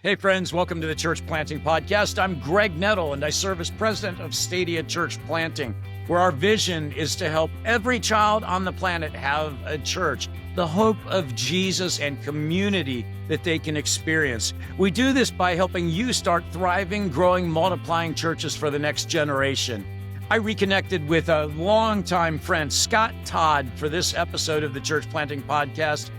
Hey friends, welcome to the Church Planting Podcast. I'm Greg Nettle and I serve as president of Stadia Church Planting, where our vision is to help every child on the planet have a church, the hope of Jesus and community that they can experience. We do this by helping you start thriving, growing, multiplying churches for the next generation. I reconnected with a longtime friend, Scott Todd, for this episode of the Church Planting Podcast.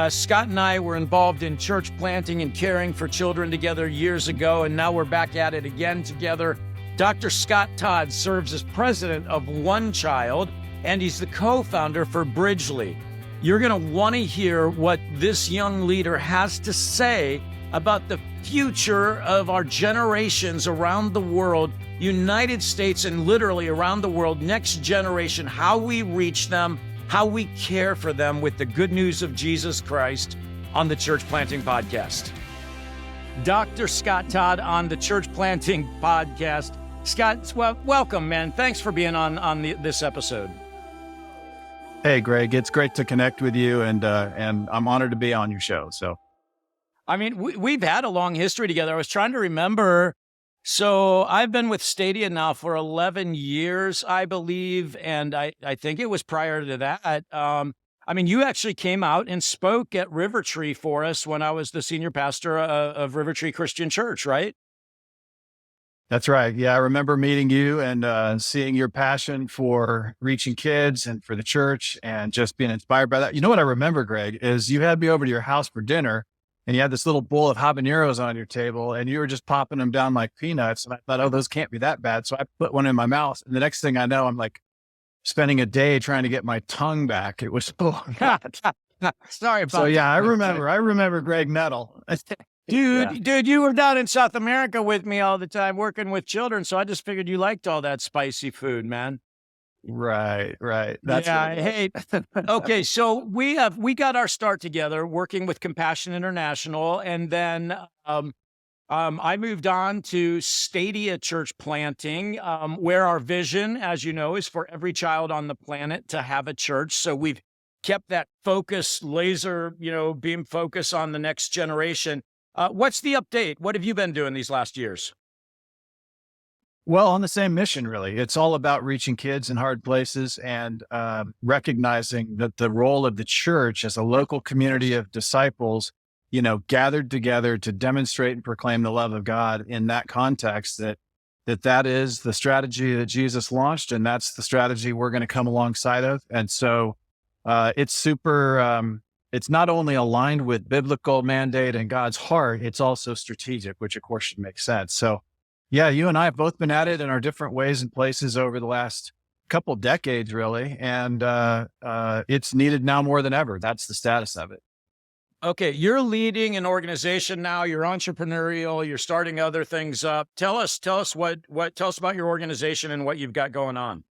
Scott and I were involved in church planting and caring for children together years ago, and now we're back at it again together. Dr. Scott Todd serves as president of One Child, and he's the co-founder for Bridgeley. You're going to want to hear what this young leader has to say about the future of our generations around the world, United States and literally around the world, next generation, how we reach them, how we care for them with the good news of Jesus Christ on the Church Planting Podcast. Dr. Scott Todd on the Church Planting Podcast. Scott, welcome, man. Thanks for being on this episode. Hey, Greg, it's great to connect with you, and I'm honored to be on your show. So, I mean, we've had a long history together. I was trying to remember. So I've been with Stadia now for 11 years, I believe, and I think it was prior to that. I mean, you actually came out and spoke at River Tree for us when I was the senior pastor of River Tree Christian Church, right? that's right. Yeah, I remember meeting you and seeing your passion for reaching kids and for the church and just being inspired by that. You know what I remember, Greg, is you had me over to your house for dinner, and you had this little bowl of habaneros on your table, and you were just popping them down like peanuts. And I thought, oh, those can't be that bad. So I put one in my mouth. And the next thing I know, I'm like spending a day trying to get my tongue back. It was so Sorry about So yeah, I remember Greg Nettle. Dude, you were down in South America with me all the time working with children. So I just figured you liked all that spicy food, man. Right. That's yeah. Hey, okay. So we got our start together working with Compassion International, and then I moved on to Stadia Church Planting, where our vision, as you know, is for every child on the planet to have a church. So we've kept that focus, laser, beam focus on the next generation. What's the update? What have you been doing these last years? Well, on the same mission, really. It's all about reaching kids in hard places and recognizing that the role of the church as a local community of disciples, gathered together to demonstrate and proclaim the love of God in that context, that is the strategy that Jesus launched, and that's the strategy we're going to come alongside of. And so it's super, it's not only aligned with biblical mandate and God's heart, it's also strategic, which of course should make sense. So yeah, you and I have both been at it in our different ways and places over the last couple decades, really. And it's needed now more than ever. That's the status of it. Okay, you're leading an organization now. You're entrepreneurial. You're starting other things up. Tell us about your organization and what you've got going on.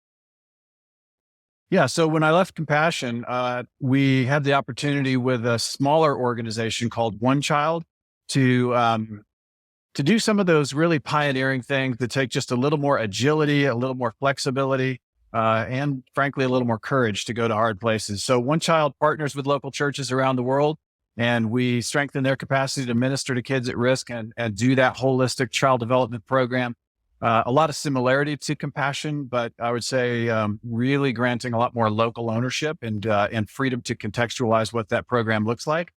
Yeah. So when I left Compassion, we had the opportunity with a smaller organization called One Child to do some of those really pioneering things that take just a little more agility, a little more flexibility, and frankly, a little more courage to go to hard places. So One Child partners with local churches around the world, and we strengthen their capacity to minister to kids at risk and do that holistic child development program. A lot of similarity to Compassion, but I would say really granting a lot more local ownership and freedom to contextualize what that program looks like.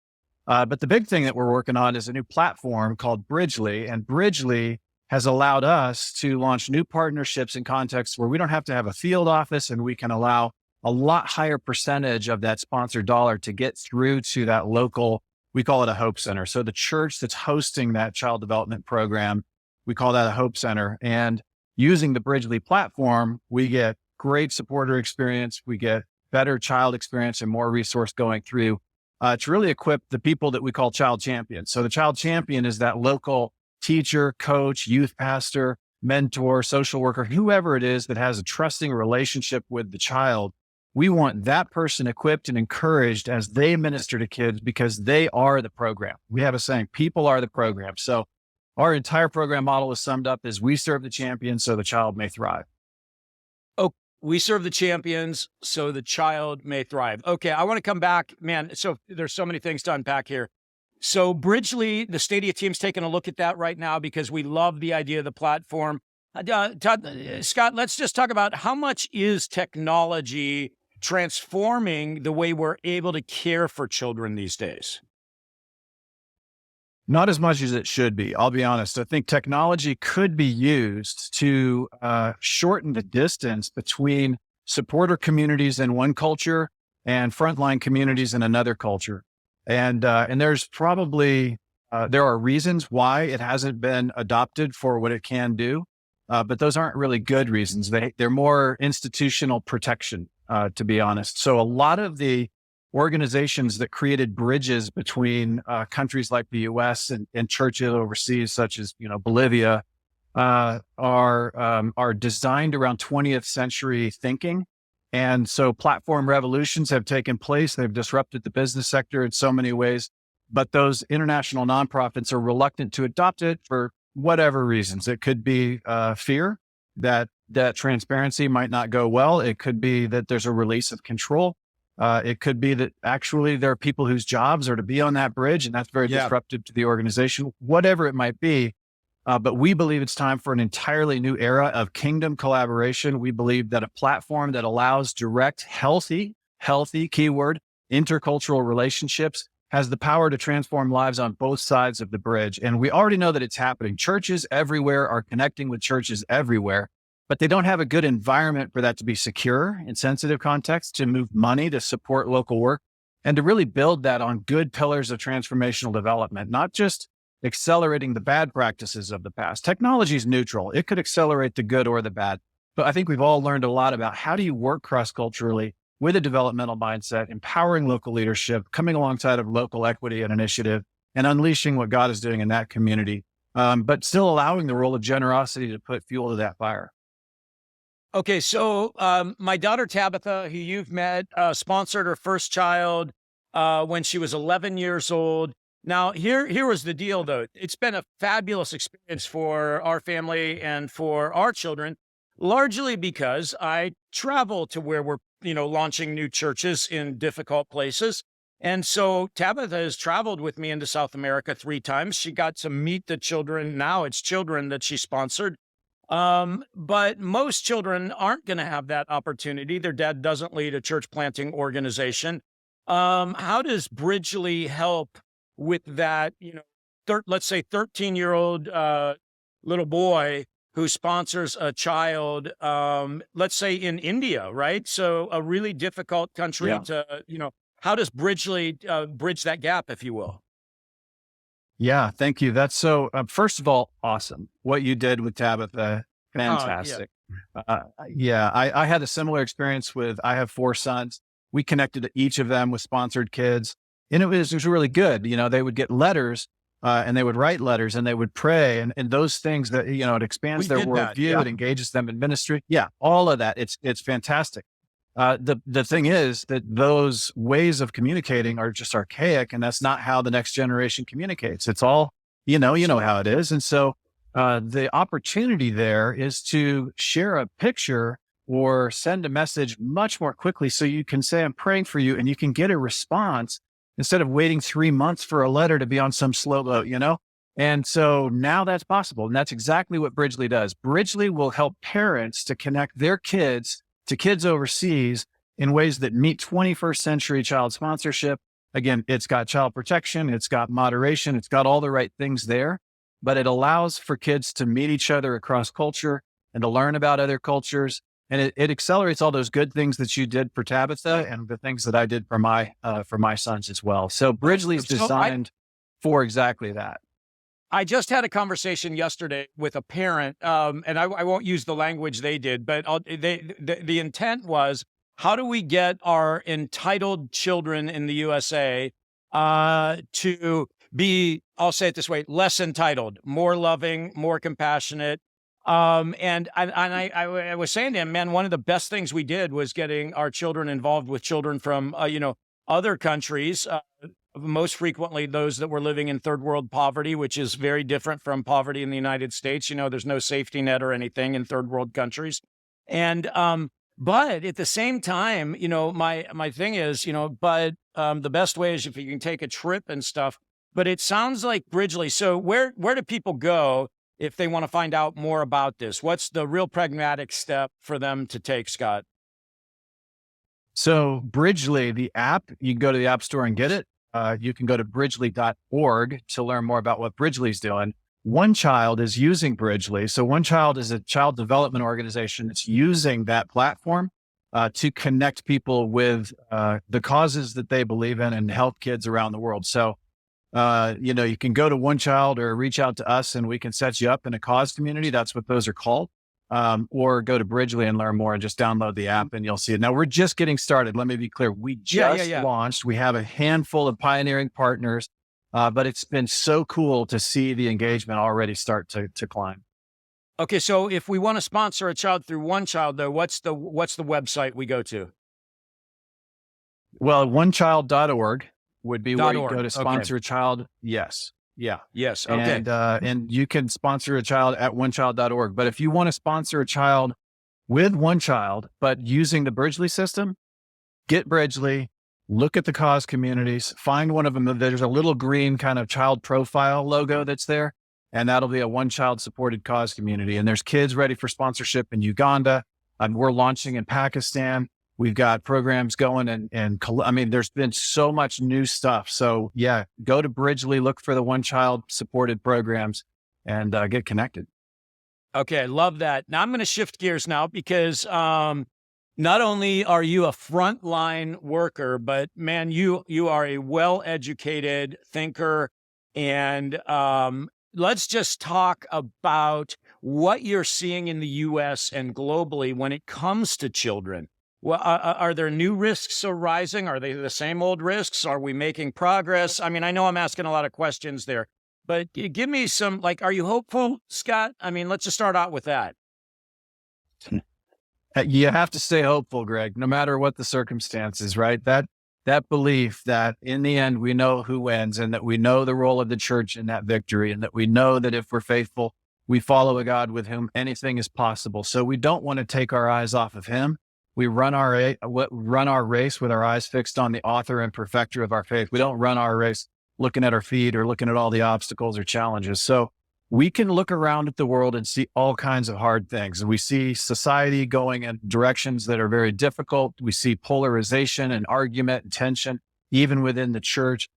But the big thing that we're working on is a new platform called Bridgeley, and Bridgeley has allowed us to launch new partnerships in contexts where we don't have to have a field office, and we can allow a lot higher percentage of that sponsored dollar to get through to that local, we call it a Hope Center. So the church that's hosting that child development program, we call that a Hope Center. And using the Bridgeley platform, we get great supporter experience, we get better child experience and more resource going through to really equip the people that we call child champions. So the child champion is that local teacher, coach, youth pastor, mentor, social worker, whoever it is that has a trusting relationship with the child. We want that person equipped and encouraged as they minister to kids because they are the program. We have a saying, people are the program. So our entire program model is summed up as we serve the champion so the child may thrive. Oh, we serve the champions so the child may thrive. Okay, I want to come back, man. So there's so many things to unpack here. So Bridgeley, the Stadia team's taking a look at that right now because we love the idea of the platform. Todd, Scott, let's just talk about how much is technology transforming the way we're able to care for children these days? Not as much as it should be. I'll be honest. I think technology could be used to shorten the distance between supporter communities in one culture and frontline communities in another culture. And there's probably there are reasons why it hasn't been adopted for what it can do, but those aren't really good reasons. They're more institutional protection, to be honest. So a lot of the organizations that created bridges between countries like the U.S. and churches overseas, such as Bolivia, are designed around 20th century thinking. And so platform revolutions have taken place. They've disrupted the business sector in so many ways, but those international nonprofits are reluctant to adopt it for whatever reasons. It could be fear that transparency might not go well. It could be that there's a release of control. It could be that actually there are people whose jobs are to be on that bridge, and that's very disruptive to the organization, whatever it might be. But we believe it's time for an entirely new era of kingdom collaboration. We believe that a platform that allows direct, healthy keyword, intercultural relationships has the power to transform lives on both sides of the bridge. And we already know that it's happening. Churches everywhere are connecting with churches everywhere, but they don't have a good environment for that to be secure in sensitive contexts, to move money, to support local work, and to really build that on good pillars of transformational development, not just accelerating the bad practices of the past. Technology is neutral. It could accelerate the good or the bad. But I think we've all learned a lot about how do you work cross-culturally with a developmental mindset, empowering local leadership, coming alongside of local equity and initiative, and unleashing what God is doing in that community, but still allowing the role of generosity to put fuel to that fire. Okay, so my daughter Tabitha, who you've met, sponsored her first child when she was 11 years old. Now, here was the deal, though. It's been a fabulous experience for our family and for our children, largely because I travel to where we're, launching new churches in difficult places. And so Tabitha has traveled with me into South America 3 times. She got to meet the children. Now it's children that she sponsored. But most children aren't going to have that opportunity. Their dad doesn't lead a church planting organization. How does Bridgeley help with that, let's say 13-year-old little boy who sponsors a child, let's say in India, right? So a really difficult country to, how does Bridgeley bridge that gap, if you will? Yeah, thank you. That's so, first of all, awesome. What you did with Tabitha, fantastic. I had a similar experience I have 4 sons. We connected to each of them with sponsored kids. And it was really good. They would get letters and they would write letters and they would pray and those things that, it expands their worldview. It engages them in ministry. Yeah, all of that. It's fantastic. The thing is that those ways of communicating are just archaic, and that's not how the next generation communicates. It's all, you know how it is. And so the opportunity there is to share a picture or send a message much more quickly. So you can say, I'm praying for you, and you can get a response instead of waiting 3 months for a letter to be on some slow boat, And so now that's possible. And that's exactly what Bridgeley does. Bridgeley will help parents to connect their kids to kids overseas in ways that meet 21st century child sponsorship. Again, it's got child protection, it's got moderation, it's got all the right things there, but it allows for kids to meet each other across culture and to learn about other cultures. And it accelerates all those good things that you did for Tabitha and the things that I did for my sons as well. So Bridgeley is designed for exactly that. I just had a conversation yesterday with a parent, and I won't use the language they did, but the intent was, how do we get our entitled children in the USA to be, I'll say it this way, less entitled, more loving, more compassionate. And I was saying to him, man, one of the best things we did was getting our children involved with children from, other countries, most frequently those that were living in third world poverty, which is very different from poverty in the United States. There's no safety net or anything in third world countries. And, but at the same time, my thing is, the best way is if you can take a trip and stuff. but it sounds like Bridgeley. So where do people go if they want to find out more about this? What's the real pragmatic step for them to take, Scott? So Bridgeley, the app, you can go to the App Store and get it. You can go to bridgeley.org to learn more about what Bridgeley's doing. One Child is using Bridgeley. So One Child is a child development organization that's using that platform to connect people with the causes that they believe in and help kids around the world. So, you can go to One Child or reach out to us and we can set you up in a cause community. That's what those are called. Or go to Bridgeley and learn more and just download the app and you'll see it. Now we're just getting started. Let me be clear. We just launched. We have a handful of pioneering partners, but it's been so cool to see the engagement already start to climb. Okay. So if we want to sponsor a child through One Child though, what's the website we go to? Well, onechild.org would be where you .org. go to sponsor a child. Yes. Yeah. Yes. Okay. And you can sponsor a child at onechild.org. But if you want to sponsor a child with One Child, but using the Bridgeley system, get Bridgeley, look at the cause communities, find one of them. There's a little green kind of child profile logo that's there, and that'll be a One Child supported cause community. And there's kids ready for sponsorship in Uganda. We're launching in Pakistan. We've got programs going and there's been so much new stuff. So yeah, go to Bridgeley, look for the One Child supported programs and get connected. Okay. I love that. Now I'm going to shift gears now because not only are you a frontline worker, but man, you are a well-educated thinker. And let's just talk about what you're seeing in the US and globally when it comes to children. Well, are there new risks arising? Are they the same old risks? Are we making progress? I mean, I know I'm asking a lot of questions there, but give me some, are you hopeful, Scott? I mean, let's just start out with that. You have to stay hopeful, Greg, no matter what the circumstances, right? That belief that in the end, we know who wins and that we know the role of the church in that victory and that we know that if we're faithful, we follow a God with whom anything is possible. So we don't want to take our eyes off of him. We run our race with our eyes fixed on the author and perfecter of our faith. We don't run our race looking at our feet or looking at all the obstacles or challenges. So we can look around at the world and see all kinds of hard things. We see society going in directions that are very difficult. We see polarization and argument and tension, even within the church,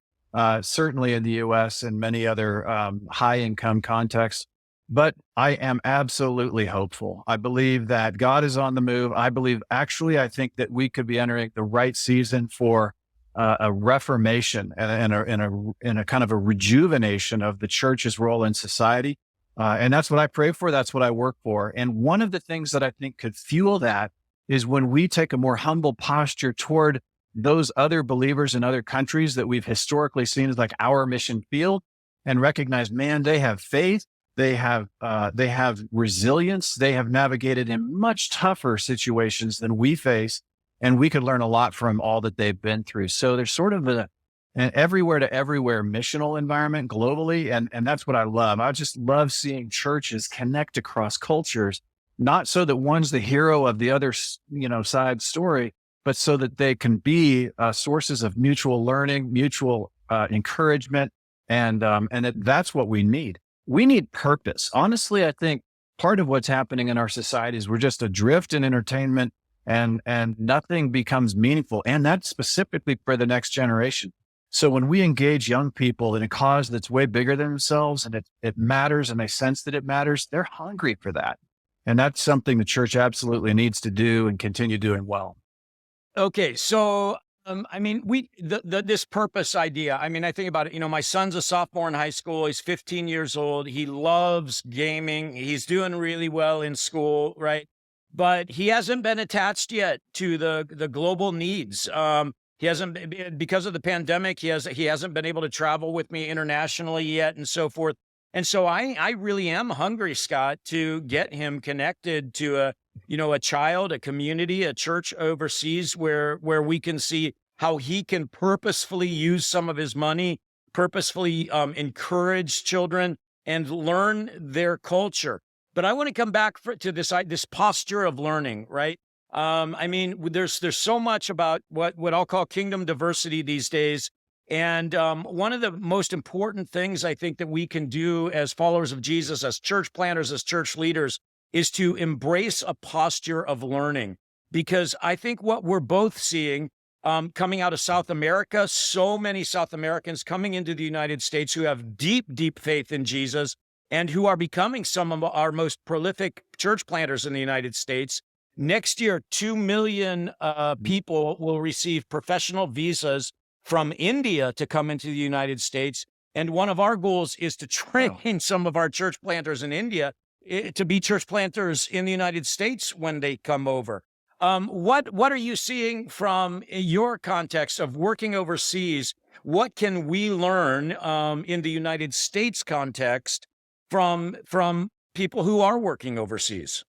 certainly in the US and many other high income contexts. But I am absolutely hopeful. I believe that God is on the move. I think that we could be entering the right season for a reformation and a kind of a rejuvenation of the church's role in society. And that's what I pray for. That's what I work for. And one of the things that I think could fuel that is when we take a more humble posture toward those other believers in other countries that we've historically seen as like our mission field and recognize, man, they have faith. They have resilience. They have navigated in much tougher situations than we face, and we could learn a lot from all that they've been through. So there's sort of an everywhere to everywhere missional environment globally, and that's what I love. I just love seeing churches connect across cultures, not so that one's the hero of the other, side story, but so that they can be sources of mutual learning, mutual encouragement, and that's what we need. We need purpose. Honestly, I think part of what's happening in our society is we're just adrift in entertainment and nothing becomes meaningful. And that's specifically for the next generation. So when we engage young people in a cause that's way bigger than themselves and it matters and they sense that it matters, they're hungry for that. And that's something the church absolutely needs to do and continue doing well. Okay. So this purpose idea, I think about it, my son's a sophomore in high school. He's 15 years old. He loves gaming. He's doing really well in school, right? But he hasn't been attached yet to the global needs. He hasn't, because of the pandemic, he hasn't been able to travel with me internationally yet and so forth. And so I really am hungry, Scott, to get him connected to a child, a community, a church overseas where we can see how he can purposefully use some of his money, purposefully encourage children and learn their culture. But I want to come back to this posture of learning, right? There's so much about what I'll call kingdom diversity these days. And one of the most important things I think that we can do as followers of Jesus, as church planters, as church leaders, is to embrace a posture of learning. Because I think what we're both seeing coming out of South America, so many South Americans coming into the United States who have deep, deep faith in Jesus and who are becoming some of our most prolific church planters in the United States. Next year, 2 million people will receive professional visas from India to come into the United States. And one of our goals is to train some of our church planters in India to be church planters in the United States when they come over. What are you seeing from your context of working overseas? What can we learn in the United States context from people who are working overseas?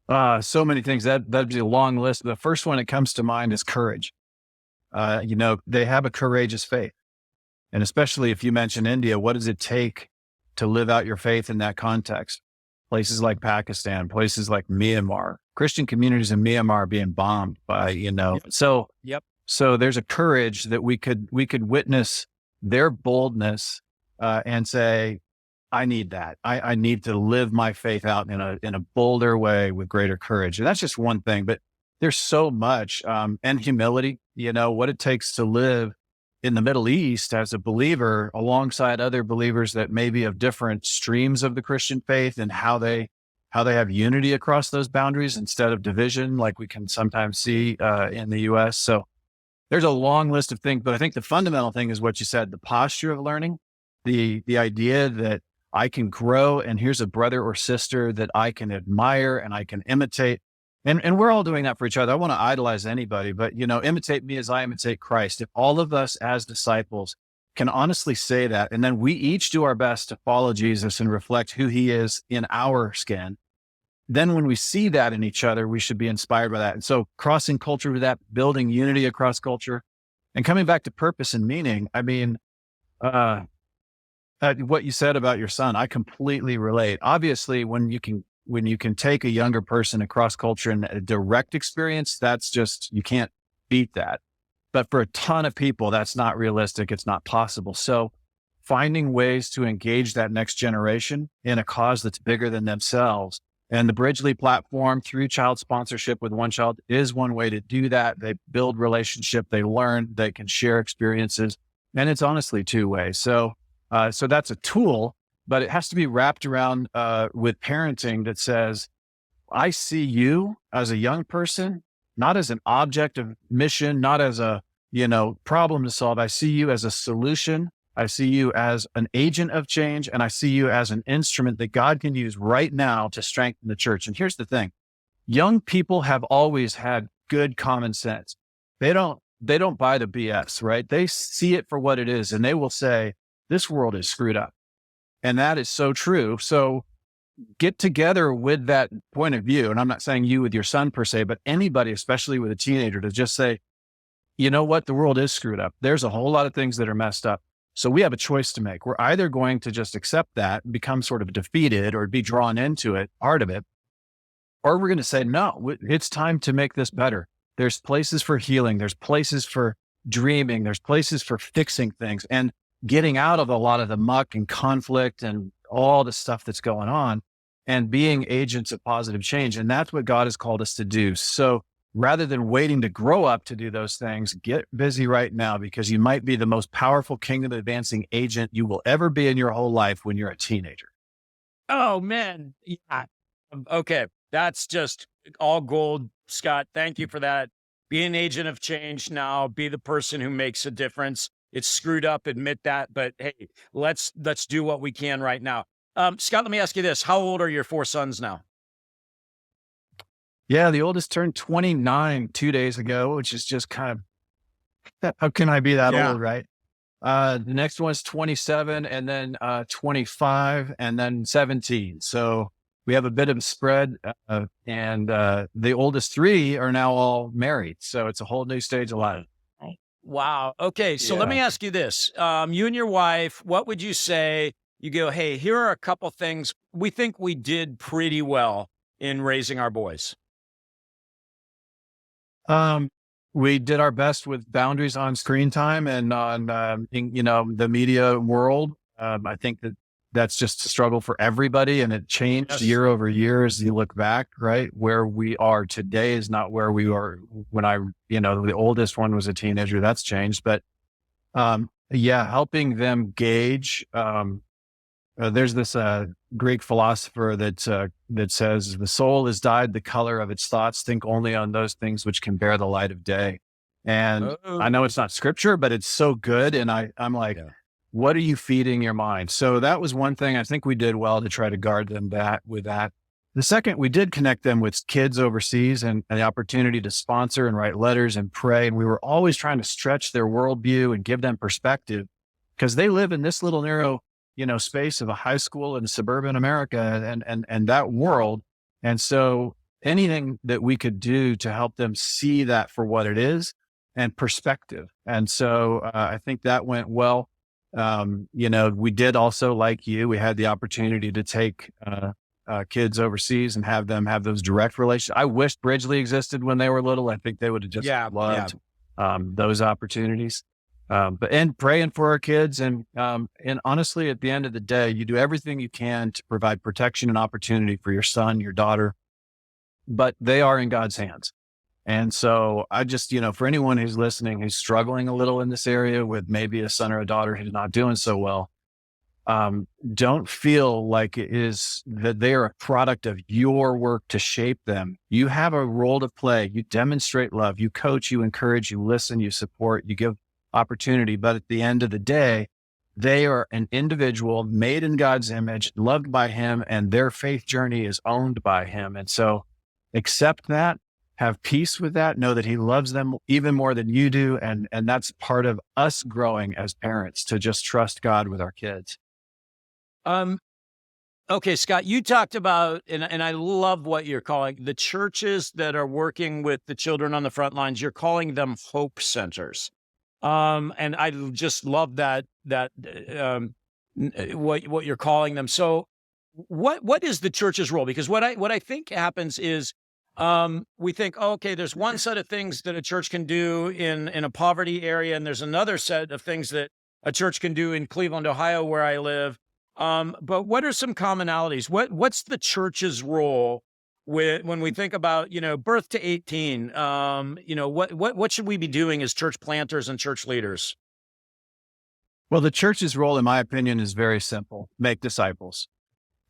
So many things. That'd be a long list. The first one that comes to mind is courage. They have a courageous faith. And especially if you mention India, what does it take to live out your faith in that context? Places like Pakistan, places like Myanmar, Christian communities in Myanmar are being bombed by, Yep. so, Yep. so there's a courage that we could witness their boldness, and say, I need that. I need to live my faith out in a bolder way with greater courage. And that's just one thing, but there's so much, and humility, what it takes to live in the Middle East as a believer alongside other believers that may be of different streams of the Christian faith, and how they have unity across those boundaries instead of division, like we can sometimes see in the US. So there's a long list of things, but I think the fundamental thing is what you said, the posture of learning, the idea that I can grow, and here's a brother or sister that I can admire and I can imitate. And we're all doing that for each other. I want to idolize anybody, but imitate me as I imitate Christ. If all of us as disciples can honestly say that, and then we each do our best to follow Jesus and reflect who he is in our skin, then when we see that in each other, we should be inspired by that. And so crossing culture with that, building unity across culture, and coming back to purpose and meaning. I mean, what you said about your son, I completely relate. Obviously, when you can take a younger person across culture and a direct experience, that's just, you can't beat that. But for a ton of people, that's not realistic. It's not possible. So finding ways to engage that next generation in a cause that's bigger than themselves. And the Bridgeley platform through child sponsorship with One Child is one way to do that. They build relationship, they learn, they can share experiences, and it's honestly two ways. So that's a tool, but it has to be wrapped around with parenting that says, I see you as a young person, not as an object of mission, not as a, problem to solve. I see you as a solution. I see you as an agent of change, and I see you as an instrument that God can use right now to strengthen the church. And here's the thing. Young people have always had good common sense. They don't buy the BS, right? They see it for what it is, and they will say, this world is screwed up. And that is so true. So get together with that point of view. And I'm not saying you with your son per se, but anybody, especially with a teenager, to just say, you know what? The world is screwed up. There's a whole lot of things that are messed up. So we have a choice to make. We're either going to just accept that and become sort of defeated or be drawn into it, part of it, or we're going to say, no, it's time to make this better. There's places for healing. There's places for dreaming. There's places for fixing things and getting out of a lot of the muck and conflict and all the stuff that's going on and being agents of positive change. And that's what God has called us to do. So rather than waiting to grow up to do those things, get busy right now, because you might be the most powerful kingdom advancing agent you will ever be in your whole life when you're a teenager. Oh, man. Yeah. Okay. That's just all gold, Scott. Thank you for that. Be an agent of change now. Be the person who makes a difference. It's screwed up, admit that, but hey, let's do what we can right now. Scott, let me ask you this. How old are your 4 sons now? Yeah, the oldest turned 29 2 days ago, which is just kind of, how can I be that old, right? The next one's 27, and then 25, and then 17. So we have a bit of a spread, and the oldest 3 are now all married. So it's a whole new stage of life. Wow. Okay. So let me ask you this. You and your wife, what would you say? You go, hey, here are a couple things we think we did pretty well in raising our boys. we did our best with boundaries on screen time and on, the media world. I think that's just a struggle for everybody, and it changed year over year as you look back, right? Where we are today is not where we were when the oldest one was a teenager. That's changed, but helping them gauge. There's this Greek philosopher that says the soul is dyed the color of its thoughts. Think only on those things which can bear the light of day. And I know it's not scripture, but it's so good. And I'm like, what are you feeding your mind? So that was one thing I think we did well to try to guard them with that. The second, we did connect them with kids overseas and the opportunity to sponsor and write letters and pray. And we were always trying to stretch their worldview and give them perspective, because they live in this little narrow space of a high school in suburban America and that world. And so anything that we could do to help them see that for what it is and perspective. And so I think that went well. We did also, like you, we had the opportunity to take kids overseas and have them have those direct relations. I wish Bridgeley existed when they were little. I think they would have just loved those opportunities. And praying for our kids. And honestly, at the end of the day, you do everything you can to provide protection and opportunity for your son, your daughter, but they are in God's hands. And so I just, for anyone who's listening, who's struggling a little in this area with maybe a son or a daughter who's not doing so well, don't feel like it is that they are a product of your work to shape them. You have a role to play. You demonstrate love, you coach, you encourage, you listen, you support, you give opportunity. But at the end of the day, they are an individual made in God's image, loved by him, and their faith journey is owned by him. And so accept that, have peace with that, know that he loves them even more than you do. And that's part of us growing as parents, to just trust God with our kids. Okay, Scott, you talked about, and I love what you're calling the churches that are working with the children on the front lines. You're calling them hope centers. And I just love that what you're calling them. So what is the church's role? Because what I think happens is, we think, okay, there's one set of things that a church can do in a poverty area, and there's another set of things that a church can do in Cleveland, Ohio, where I live. But what are some commonalities? What's the church's role when we think about, birth to 18? What should we be doing as church planters and church leaders? Well, the church's role, in my opinion, is very simple: make disciples.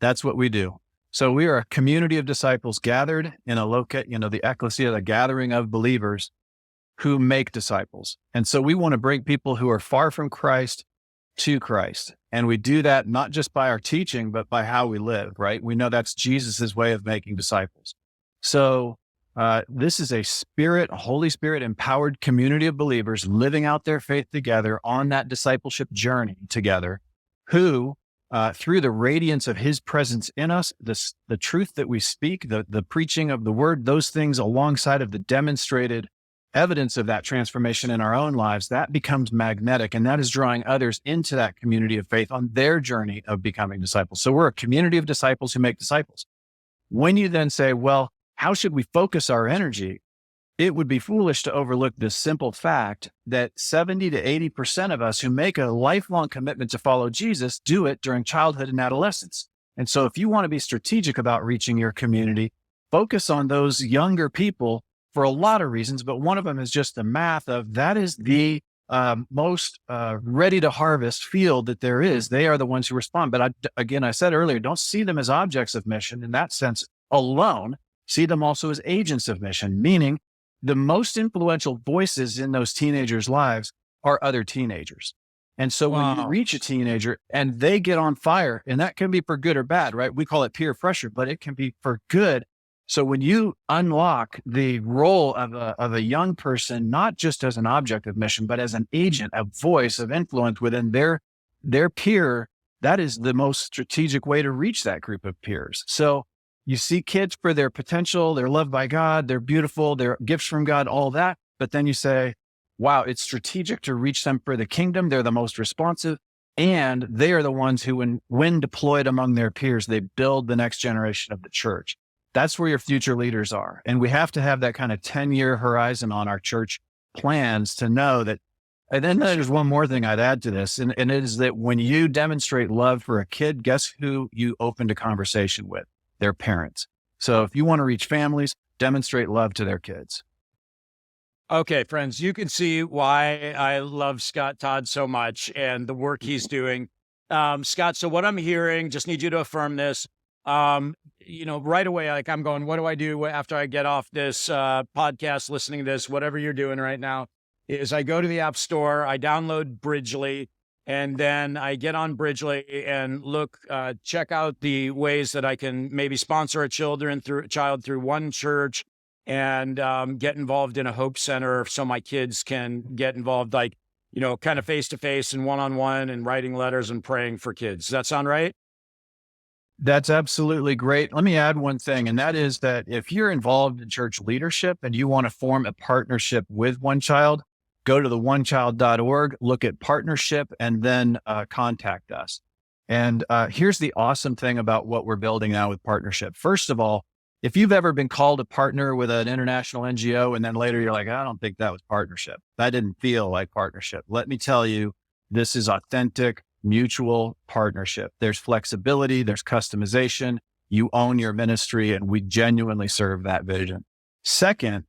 That's what we do. So we are a community of disciples gathered in the ecclesia, the gathering of believers who make disciples. And so we want to bring people who are far from Christ to Christ. And we do that not just by our teaching, but by how we live, right? We know that's Jesus's way of making disciples. So this is a Holy Spirit empowered community of believers living out their faith together on that discipleship journey together, who through the radiance of his presence in us, the truth that we speak, the preaching of the word, those things alongside of the demonstrated evidence of that transformation in our own lives, that becomes magnetic, and that is drawing others into that community of faith on their journey of becoming disciples. So we're a community of disciples who make disciples. When you then say, well, how should we focus our energy? It would be foolish to overlook this simple fact that 70 to 80% of us who make a lifelong commitment to follow Jesus do it during childhood and adolescence. And so if you want to be strategic about reaching your community, focus on those younger people for a lot of reasons, but one of them is just the math of that is the most ready to harvest field that there is. They are the ones who respond. But I said earlier, don't see them as objects of mission in that sense alone. See them also as agents of mission, meaning the most influential voices in those teenagers' lives are other teenagers. And so when you reach a teenager and they get on fire, and that can be for good or bad, right? We call it peer pressure, but it can be for good. So when you unlock the role of a young person, not just as an object of mission, but as an agent, a voice of influence within their peer, that is the most strategic way to reach that group of peers. So you see kids for their potential, they're loved by God, they're beautiful, they're gifts from God, all that. But then you say, wow, it's strategic to reach them for the kingdom. They're the most responsive, and they are the ones who, when deployed among their peers, they build the next generation of the church. That's where your future leaders are. And we have to have that kind of 10-year horizon on our church plans to know that. And then there's one more thing I'd add to this, and it is that when you demonstrate love for a kid, guess who you opened a conversation with? Their parents. So if you want to reach families, demonstrate love to their kids. Okay, friends, you can see why I love Scott Todd so much and the work he's doing. Scott, so what I'm hearing, just need you to affirm this. Right away, like I'm going, what do I do after I get off this podcast, listening to this, whatever you're doing right now, is I go to the App Store, I download Bridgeley, and then I get on Bridgeley and check out the ways that I can maybe sponsor a child through one church and get involved in a Hope Center so my kids can get involved, kind of face-to-face and one-on-one and writing letters and praying for kids. Does that sound right? That's absolutely great. Let me add one thing, and that is that if you're involved in church leadership and you want to form a partnership with One Child, go to the onechild.org, look at partnership, and then contact us. And here's the awesome thing about what we're building now with partnership. First of all, if you've ever been called to partner with an international NGO and then later you're like, I don't think that was partnership. That didn't feel like partnership. Let me tell you, this is authentic, mutual partnership. There's flexibility, there's customization. You own your ministry, and we genuinely serve that vision. Second,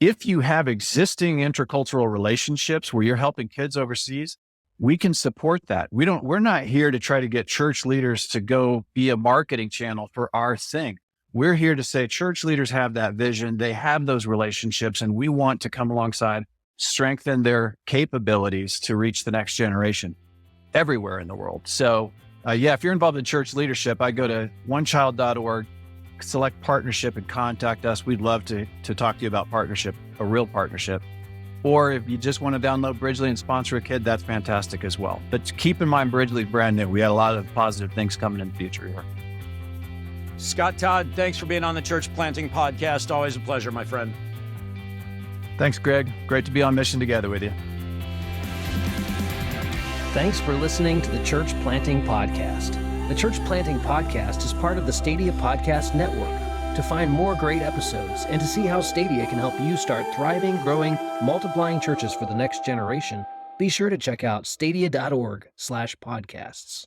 if you have existing intercultural relationships where you're helping kids overseas, we can support that. We're not here to try to get church leaders to go be a marketing channel for our thing. We're here to say church leaders have that vision. They have those relationships, and we want to come alongside, strengthen their capabilities to reach the next generation everywhere in the world. So if you're involved in church leadership, I go to onechild.org, select partnership, and contact us. We'd love to talk to you about partnership, a real partnership. Or if you just want to download Bridgeley and sponsor a kid, that's fantastic as well. But keep in mind, Bridgeley's brand new. We had a lot of positive things coming in the future here. Scott Todd, thanks for being on the Church Planting Podcast. Always a pleasure, my friend. Thanks, Greg. Great to be on mission together with you. Thanks for listening to the Church Planting Podcast. The Church Planting Podcast is part of the Stadia Podcast Network. To find more great episodes and to see how Stadia can help you start thriving, growing, multiplying churches for the next generation, be sure to check out stadia.org/podcasts.